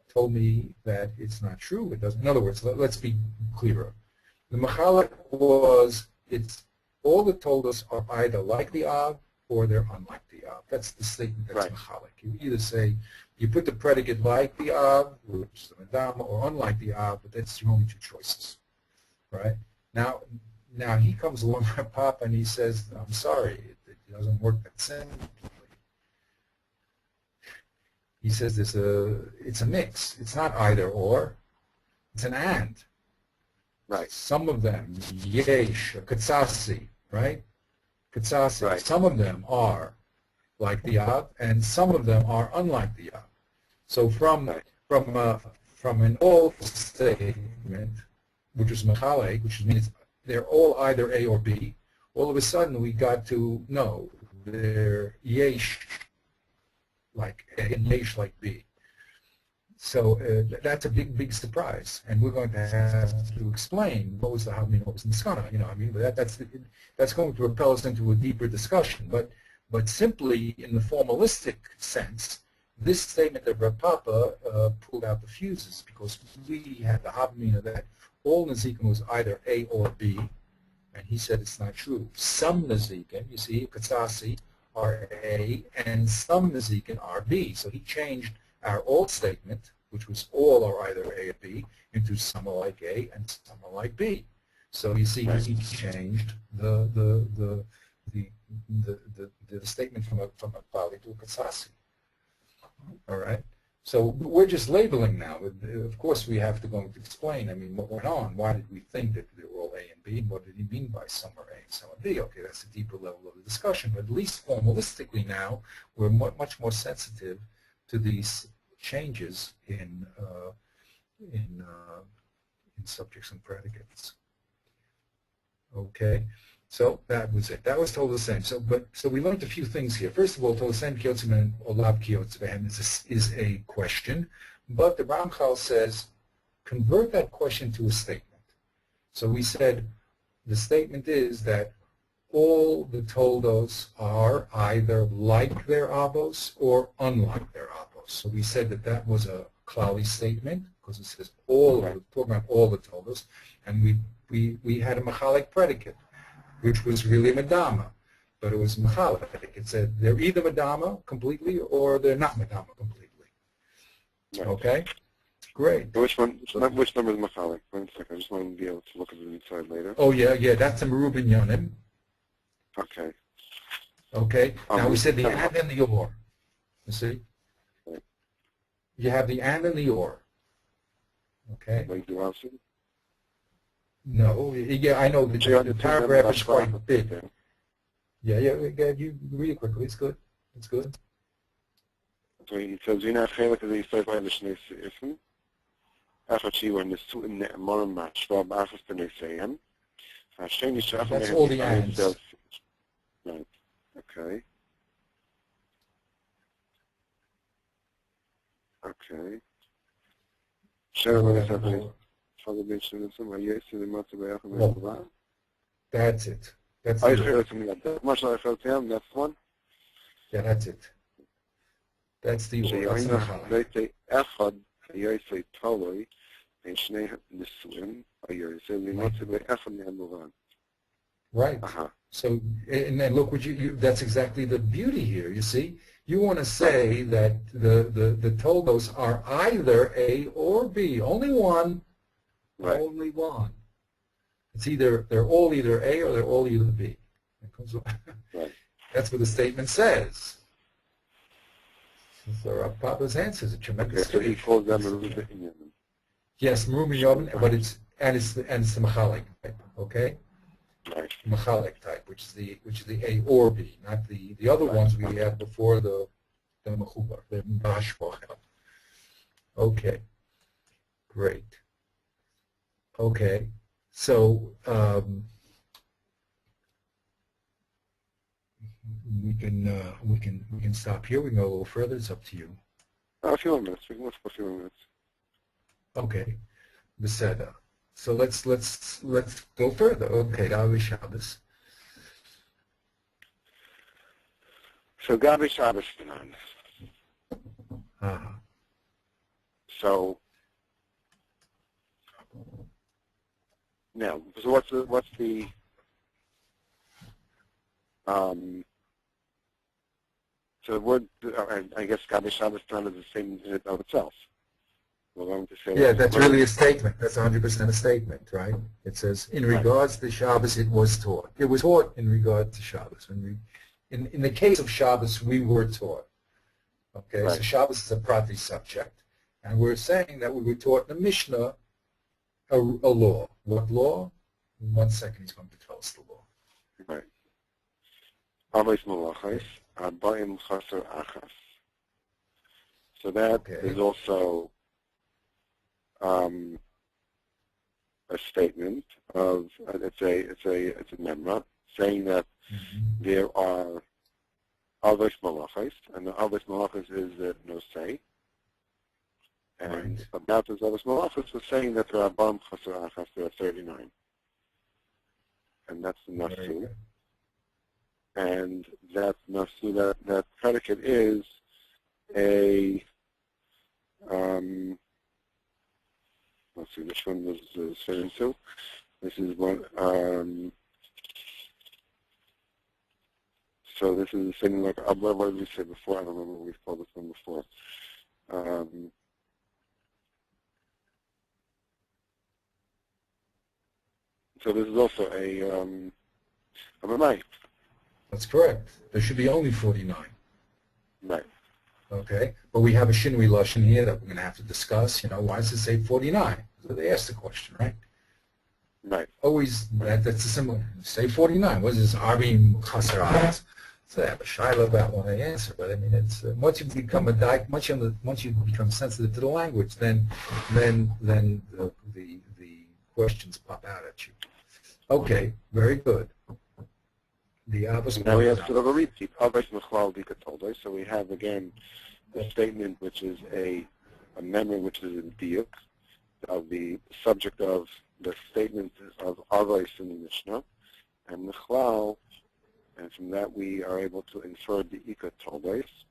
told me that it's not true. It doesn't. In other words, let's be clearer. The machalek was, it's all the toldos are either like the Av or they're unlike the Av. That's the statement that's machalek. You either say, you put the predicate like the Av, which is the Madama, or unlike the Av, but that's your only two choices, right? Now he comes along with Papa and he says, I'm sorry, it doesn't work that simply. He says it's a mix. It's not either or, it's an and. Right. Some of them, yesh, or katsasi, right? Katsasi. Right. Some of them are like the Av, and some of them are unlike the Av. So from an old statement, which is machalek, which means they're all either A or B, all of a sudden we got to no, they're yesh like A and yesh like B. So that's a big surprise, and we're going to have to explain what was the Havmin, what was the Niskana. You know, I mean, but that's going to propel us into a deeper discussion. But simply in the formalistic sense, this statement of Rav Papa pulled out the fuses, because we had the Havmina that all Nazikin was either A or B, and he said it's not true. Some Nazikin, you see, Katsasi, are A, and some Nazikin are B. So he changed our old statement, which was all are either A or B, into some are like A and some are like B. So you see, he changed the statement from a Pali to a Katsasi. All right. So we're just labeling now. Of course, we have to go and explain. I mean, what went on? Why did we think that they were all A and B? And what did he mean by some are A and some are B? Okay, that's a deeper level of the discussion. But at least formalistically now, we're much more sensitive to these changes in subjects and predicates. Okay. So that was it. That was told the same. So we learned a few things here. First of all, told the same kiyotzim or lav kiyotzim is a question, but the Ramchal says convert that question to a statement. So we said the statement is that all the toldos are either like their avos or unlike their avos. So we said that was a klali statement because it says all, talking about all the toldos, and we had a machalek predicate, which was really Madama, but it was Machalek. It said they're either Madama completely or they're not Madama completely. Right. Okay? Great. Which number is Machalek? 1 second, I just want to be able to look at it inside later. Oh, yeah, that's a Merubin Yonim. Okay. Okay, now we said the and and the or. You see? Okay. You have the and and the or. Okay? Like the No, yeah, I know the paragraph is quite big. Yeah, you read it quickly. It's good. It's good. So he says, "You're not chelik as he says by the shnei seifim. After she were nesuim ne'emarim machshva b'achas b'nei seim. Hashem yishach That's all the mehem ands. Right. Okay. Okay. Well, that's it. That's I the, heard something like that. Much like I felt him, that's one. yeah, that's it. That's the order. That's the Mahalek. Leite Echad, Yoisei Toloi, and Shnei Nisuim, Yoisei Limotze Echad Ne'amuran. Right. So, and look what that's exactly the beauty here, you see. You want to say that the toldos are either A or B. Only one. Right. Only one. It's either, they're all either A or they're all either B. Right. That's what the statement says. So Rav Papa's answer is a tremendous. Okay, so he calls them a little bit in. Yes, Merubah Inyanim, but it's the Machalek type, okay? Right. Machalek type, which is the A or B, not the other ones we had before the Mechubar, the Bashbach. Okay, great. Okay, so we can stop here. We can go a little further. It's up to you. A few more minutes. We can watch for a few more minutes. Okay, Beseda. So let's go further. Okay, Gabi Shabbos. So Gabi Shabbos Tanan. Uh-huh. So now, so what's the so the word, I guess Gabi Shabbos Tanan is the same in and of itself. We're going to say yeah, that's really a statement. That's 100% a statement, right? It says, in regards to Shabbos, it was taught. It was taught in regard to Shabbos. In the case of Shabbos, we were taught. Okay, right. So Shabbos is a prati subject. And we're saying that we were taught in the Mishnah a law. What law? In 1 second, he's going to tell us the law. Right. Avos malachos, arba'im chaser achas. So that is also a statement of it's a memra saying that there are avos malachos, and the avos malachos is no say. And about those avos malachos was saying that there are arba'im chaser achas, there are 39, and that's the nasu. And that nasu, that predicate is a let's see, which one was referring to? This is one. So this is the same like what did we say before? I don't remember what we've called this one before. So this is also a Mamai. That's correct. There should be only 49. Right. Okay, but we have a Shinui Lashon here that we're going to have to discuss. You know, why does it say 49? So they asked the question, right? Right. Always, that's a similar, say 49. What is this? Arbim Chaser Achas. So they have a shiloh about when they answer, but I mean, it's once you become once you become sensitive to the language, then the questions pop out at you. Okay, very good. The Avos. Now we have sort of a repeat. Avos Mechlal Dikatoldo. So we have again a statement which is a memory which is in diuk of the subject of the statement of Avos in the Mishnah, and Mechlal, and from that we are able to infer the Ikatoldos.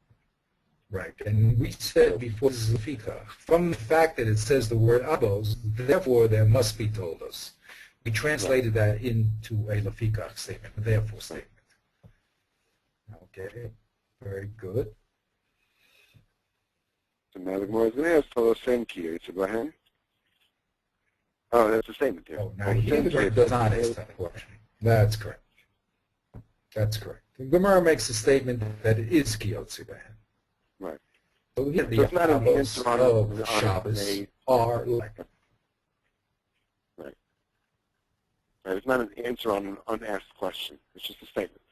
Right, and we said before this is Lefika. From the fact that it says the word Avos, therefore there must be Toldos. We translated that into a Lefika statement, a therefore statement. Okay, very good. So now the Gemara is going to ask for the same key. It's Abraham. Oh, that's a statement there. Oh, now here the Gemara does not ask that question. That's correct. That's correct. The Gemara makes a statement that it is Kiyotzi Abraham. Right. So here the it's not an Avos answer on of Shabbos are like. Right. Right. It's not an answer on an unasked question. It's just a statement.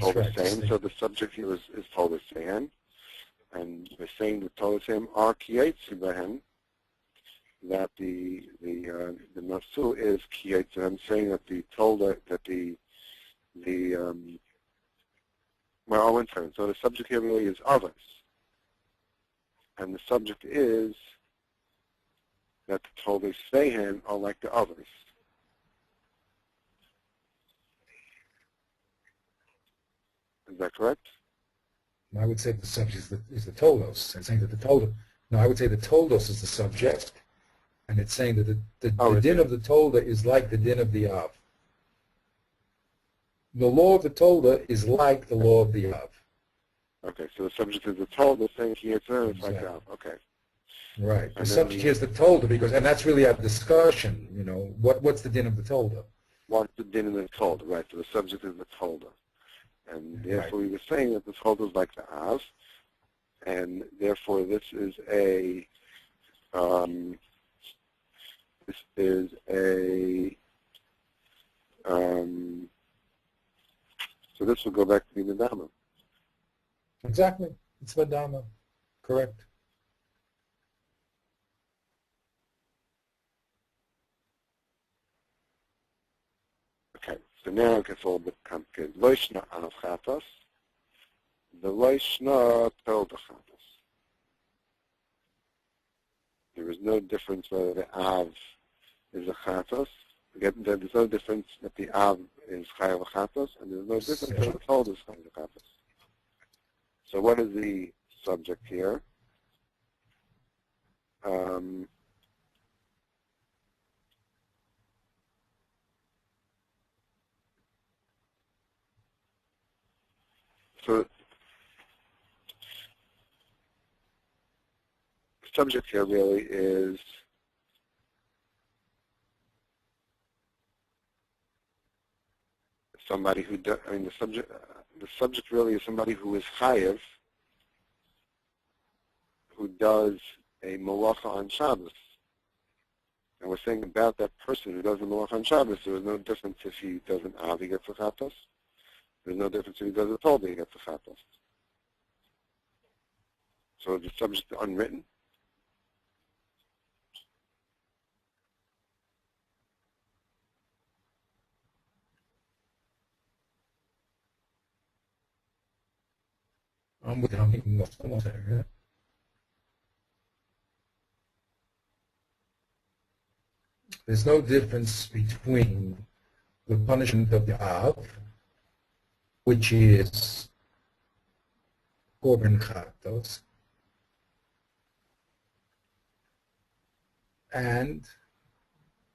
Told That's the right. same. So the subject here is told the same. And we're saying the told the same are kiyetsu behen, that the nasu is kiyetsu. I'm saying that the told that the well, one second. So the subject here really is others, and the subject is that the told the svehen are like the others. Is that correct? I would say the subject is the toldos. I'm saying that the toldo. No, I would say the toldos is the subject, and it's saying that the din of the tolda is like the din of the av. The law of the tolda is like the law of the av. Okay, so the subject is the tolda, saying kiyetsu, it's like Exactly. that. Okay. Right. The And subject here is the tolda, because, and that's really our discussion. You know, what's the din of the tolda? What's the din of the tolda? Right. So the subject is the tolda. And therefore, Right. we were saying that the tolda is like the av, and therefore this is a um, so this will go back to the Madama. Exactly. It's Vadama. Correct. Okay, so now it gets a little bit complicated. Loishna av chatas, the loishna tolda chatas. There is no difference whether the av is a chatas. Again, there's no difference that the av is chayav chatas, and there's no difference that the tolda is chayav chatas. So what is the subject here? So the subject here really is somebody who does, I mean, the subject really is somebody who is chayav, who does a malacha on Shabbos. And we're saying about that person who does a malacha on Shabbos, there is no difference if he does an av, he gets a chatos. There's no difference if he does a tolda, he gets a chatos. So the subject is unwritten. I'm with you. There's no difference between the punishment of the Av, which is Korban Chatos, and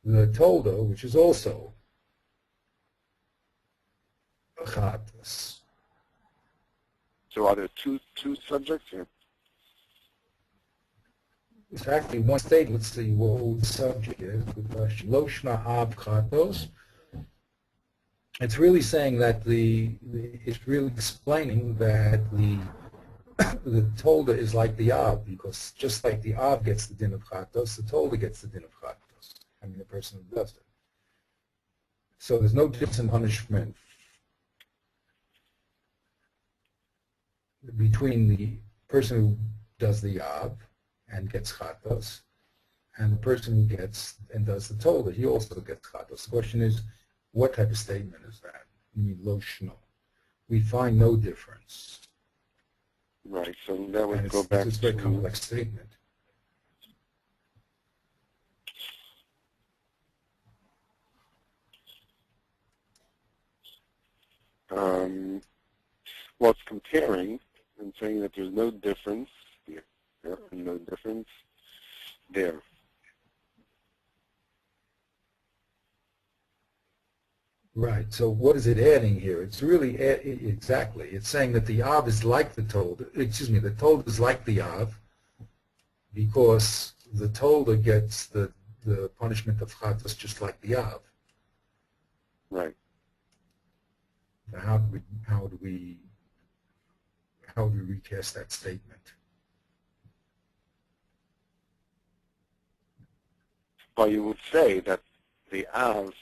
the Toldo, which is also Chatos. So are there two subjects here? It's actually one state. Let's see what the subject is. Good question. Loshna Av Chatos. It's really saying that it's really explaining that the Tolda is like the Av, because just like the Av gets the din of Chatos, the Tolda gets the din of Chatos. I mean, the person who does it. So there's no difference in punishment between the person who does the Av and gets Chatos and the person who gets and does the Tolda. He also gets Chatos. The question is, what type of statement is that? I mean, Loshno. We find no difference. Right, so that would And go back it's a very to complex statement. well, it's comparing and saying that there's no difference here, and no difference there. Right. So what is it adding here? It's really exactly. It's saying that the Av is like the Tolda. Excuse me, the Tolda is like the Av because the Tolda gets the punishment of Chatos just like the Av. Right. Now, how do we recast that statement? Well, you would say that the Av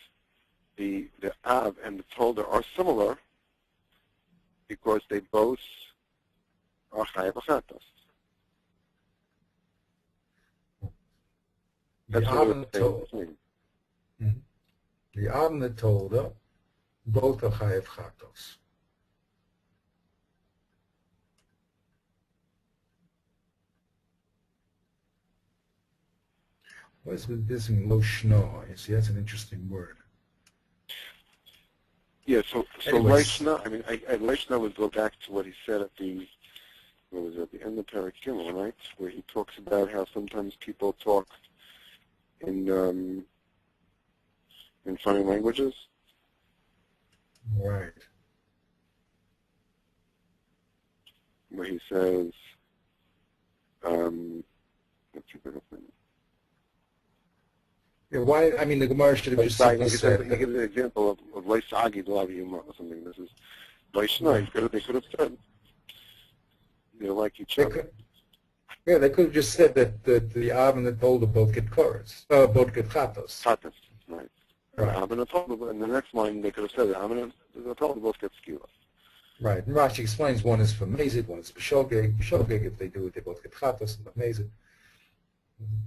and the Tolda are similar because they both are chayav achatos. That's what it was saying. The Av and the Tolda, both are chayav chatos. What is this in lo shno? You see, that's an interesting word. Yeah, so Anyways. Leishna, I mean, Leishna would go back to what he said at the, what was it, at the end of Perek Gimel, right? Where he talks about how sometimes people talk in funny languages. Right. Where he says, let's see, Yeah, why? I mean, the Gemara should have just simply said. He gives an example of Leishagi Dlaviyuma or something. This is Leishna. They could have said, they like each other. Yeah, they could have just said that the Av and the Tolda both get chorus, both get chatos. Chatos, right. Av and the Tolda, and the next line they could have said that Av and the Tolda both get skila. Right, and Rashi explains one is for Mazid, one is for Shogeg. Shogeg, if they do it, they both get chatos and Mazid.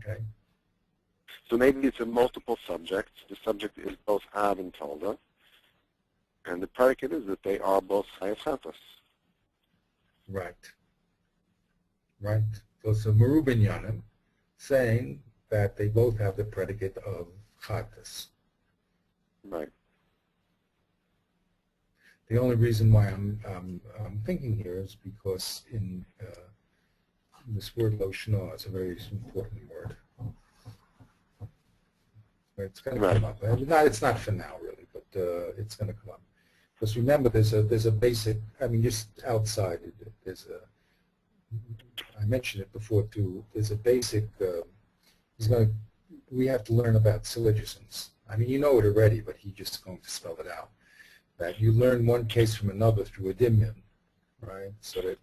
Okay. So maybe it's a multiple subject. The subject is both Av and Tolda, and the predicate is that they are both chayav chatos. Right. Right. So it's a Merubin Yanim saying that they both have the predicate of chatos. Right. The only reason why I'm thinking here is because in this word lo shno is a very important word. It's going to come up. It's not for now, really, but it's going to come up. Because remember, there's a basic. I mean, just outside, there's a. I mentioned it before too. There's a basic. We have to learn about syllogisms. I mean, you know it already, but he's just going to spell it out. That you learn one case from another through a dimyon, right? So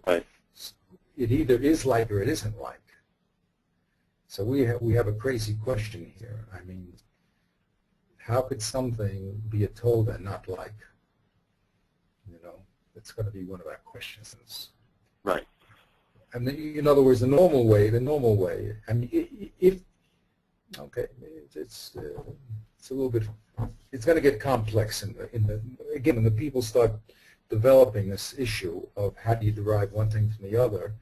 it either is like or it isn't like. So we have a crazy question here. I mean, how could something be a told and not like? You know, it's going to be one of our questions. Right. And in other words, the normal way. I mean, okay, it's a little bit. It's going to get complex again when the people start developing this issue of how do you derive one thing from the other.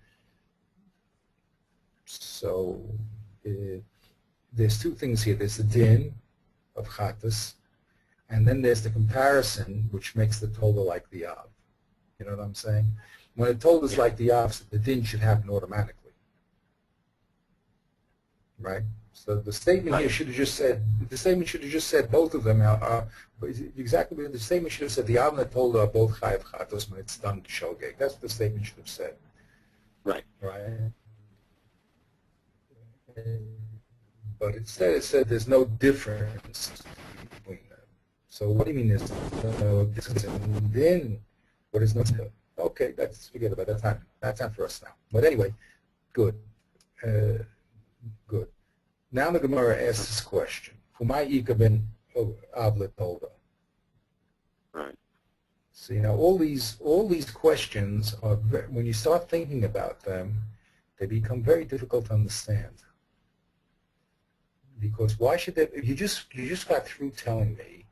So there's two things here. There's the din of chatas, and then there's the comparison, which makes the Tolda like the Av. You know what I'm saying? When the Tolda is like the Av, the din should happen automatically, right? So the statement here should have just said. The statement should have just said both of them are exactly what the statement should have said. The Av and the Tolda are both chayav chatos when it's done to shogeg. That's what the statement should have said. Right. Right. But instead it said there's no difference between them. So what do you mean there's no difference? And then what is no difference? Okay, let's forget about that. That's not for us now. But anyway, good. Good. Now the Gemara asks this question. Humay ika ben avlet tolda. Right. So you know all these questions are when you start thinking about them, they become very difficult to understand. Because why should they? You just got through telling me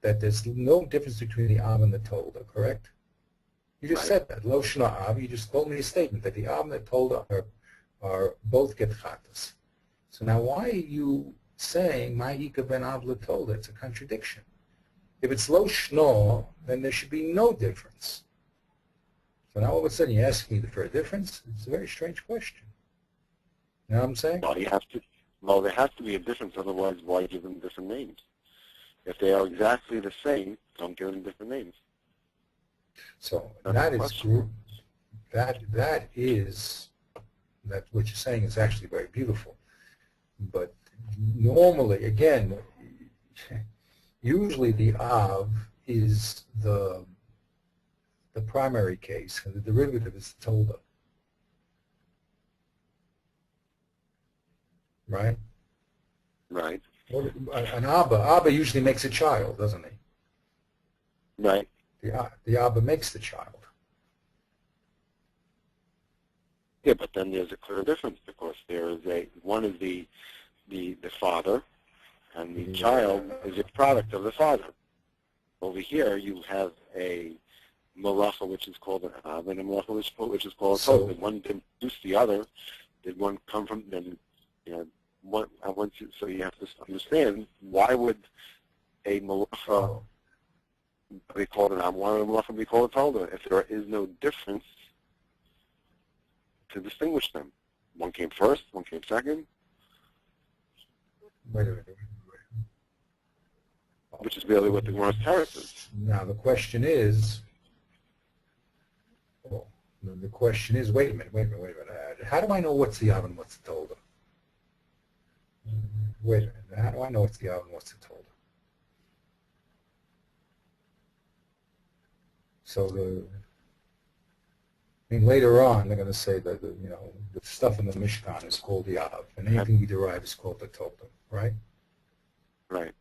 that there's no difference between the Av and the Tolda, correct? You just said that. Lo shna Av. You just told me a statement that the Av and the Tolda are both get chatas. So now why are you saying Ma'ika ben Av Tolda? It's a contradiction. If it's lo shno, then there should be no difference. So now all of a sudden you're asking me for a difference? It's a very strange question. You know what I'm saying? Well, there has to be a difference, otherwise why give them different names? If they are exactly the same, don't give them different names. So That's that what you're saying is actually very beautiful. But normally, again, usually the Av is the primary case, and the derivative is the Tolda. Right? Right. An Abba usually makes a child, doesn't he? Right. The Abba makes the child. Yeah, but then there's a clear difference because there is one is the father, and the child is a product of the father. Over here, you have a malacha which is called an Ab, and a malacha which is called a Tov. Did one produce the other? Did one come from then? So you have to understand why would a malacha be called an Ab? Why would a malacha be called a Tov? If there is no difference to distinguish them, one came first, one came second. Wait a minute. Which is really what the Gemara's teretz is. Now the question is, wait a minute. How do I know what's the Av and what's the Tolda? Wait a minute. How do I know what's the Av and what's the Tolda? So later on they're going to say that the stuff in the Mishkan is called the Av, and anything we derive is called the Tolda, right? Right.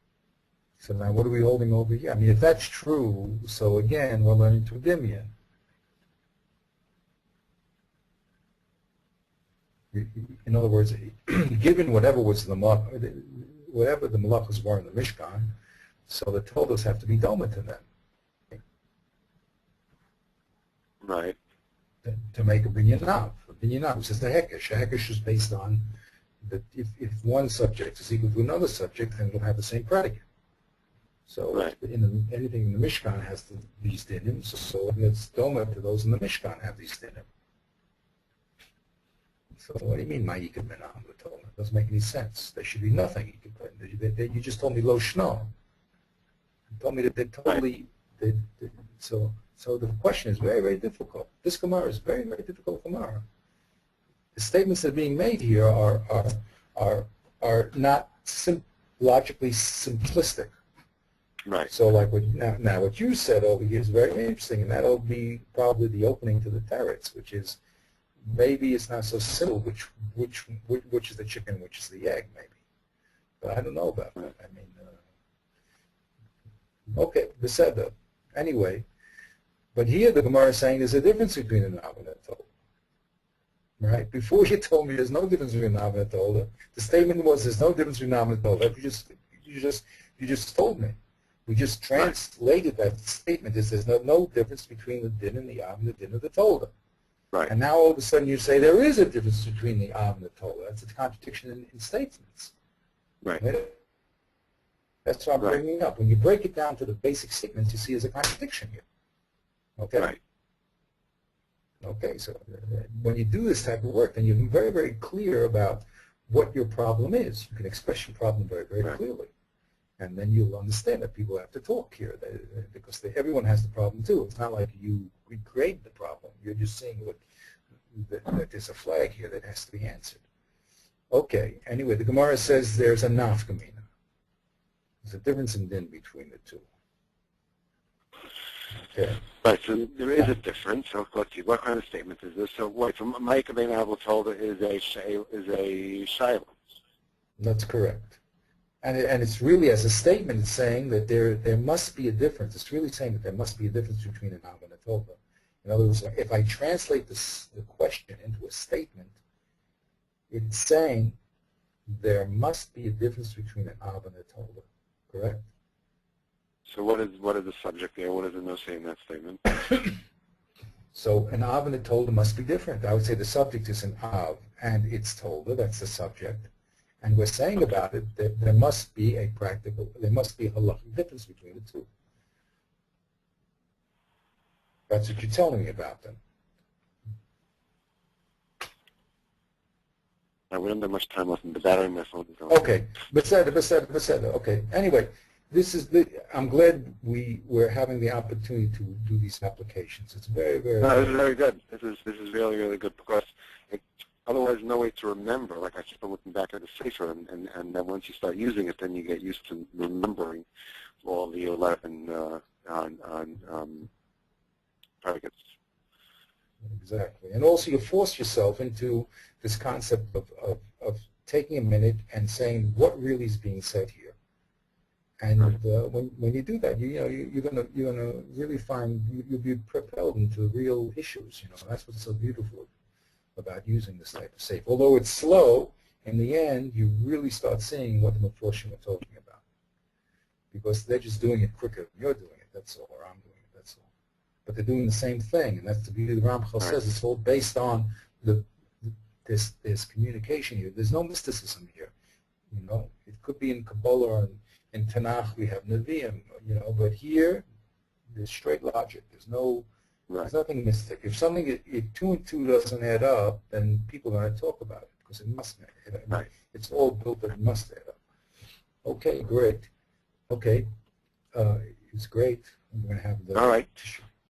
So now what are we holding over here? I mean, if that's true, so again, we're learning to Dimyan. In other words, given whatever the malachas were in the Mishkan, so the Toldos have to be doma to them. Right. To make a binyanav. A binyanav is the hekesh. A hekesh is based on that if one subject is equal to another subject, then it'll have the same predicate. So right. Anything in the Mishkan has these dinim, so it's doma to those in the Mishkan have these dinim. So what do you mean, ma'ikad minam? It doesn't make any sense. There should be nothing. You just told me lo shno. You told me that they totally. So the question is very, very difficult. This Gemara is very, very difficult Gemara. The statements that are being made here are not logically simplistic. Right. So like now what you said over here is very interesting, and that'll be probably the opening to the teretz, which is maybe it's not so simple which is the chicken, which is the egg, maybe. But I don't know about that. I mean, okay, beseda. Anyway, but here the Gemara is saying there's a difference between an Av and a Tolda. Right? Before you told me there's no difference between an Av and a Tolda, the statement was there's no difference between an Av and a Tolda. You just told me. We just translated that statement as there's no difference between the din and the Av and the din of the Tolda. Right. And now all of a sudden you say there is a difference between the Av and the Tolda. That's a contradiction in statements. Right. That's what I'm bringing up. When you break it down to the basic statements, you see there's a contradiction here. Okay? Right. Okay, so when you do this type of work, then you're very, very clear about what your problem is. You can express your problem very, very clearly. And then you'll understand that people have to talk here because everyone has the problem too. It's not like you recreate the problem. You're just saying that there's a flag here that has to be answered. Okay, anyway, the Gemara says there's a nafkamina. There's a difference in din between the two. Okay. Right, so there is a difference. So let's see, what kind of statement is this? So what, so Ma'ikad ben Av Tolda is a shayla. That's correct. And it's really, as a statement, it's saying that there must be a difference. It's really saying that there must be a difference between an Av and a Tolda. In other words, if I translate the question into a statement, it's saying there must be a difference between an Av and a Tolda. Correct? So what is the subject there? What is the no say in that statement? So an Av and a Tolda must be different. I would say the subject is an Av and it's Tolda. That's the subject. And we're saying about it that there must be a halachic difference between the two. That's what you're telling me about them. We don't have much time left, and the battery in my phone is going. Okay, beseda. Okay. Anyway, I'm glad we're having the opportunity to do these applications. It's very, very. No, this is very good. This is really, really good because otherwise, no way to remember. Like I keep on looking back at the sefer, and then once you start using it, then you get used to remembering all the 11 predicates. Exactly, and also you force yourself into this concept of taking a minute and saying what really is being said here, And when you do that, you're gonna really find you'll be propelled into real issues. That's what's so beautiful about using this type of safe. Although it's slow, in the end, you really start seeing what the Mephoshim are talking about, because they're just doing it quicker than you're doing it. That's all, or I'm doing it. That's all. But they're doing the same thing, and that's the beauty. The Ramchal says it's all based on this communication here. There's no mysticism here. It could be in Kabbalah and in Tanakh we have Nevi'im, but here there's straight logic. There's nothing mystic. If something, if 2 and 2 doesn't add up, then people are going to talk about it because it must add up. Right. It's all built that it must add up. Okay, great. Okay, it's great. I'm going to have the All right. tissue.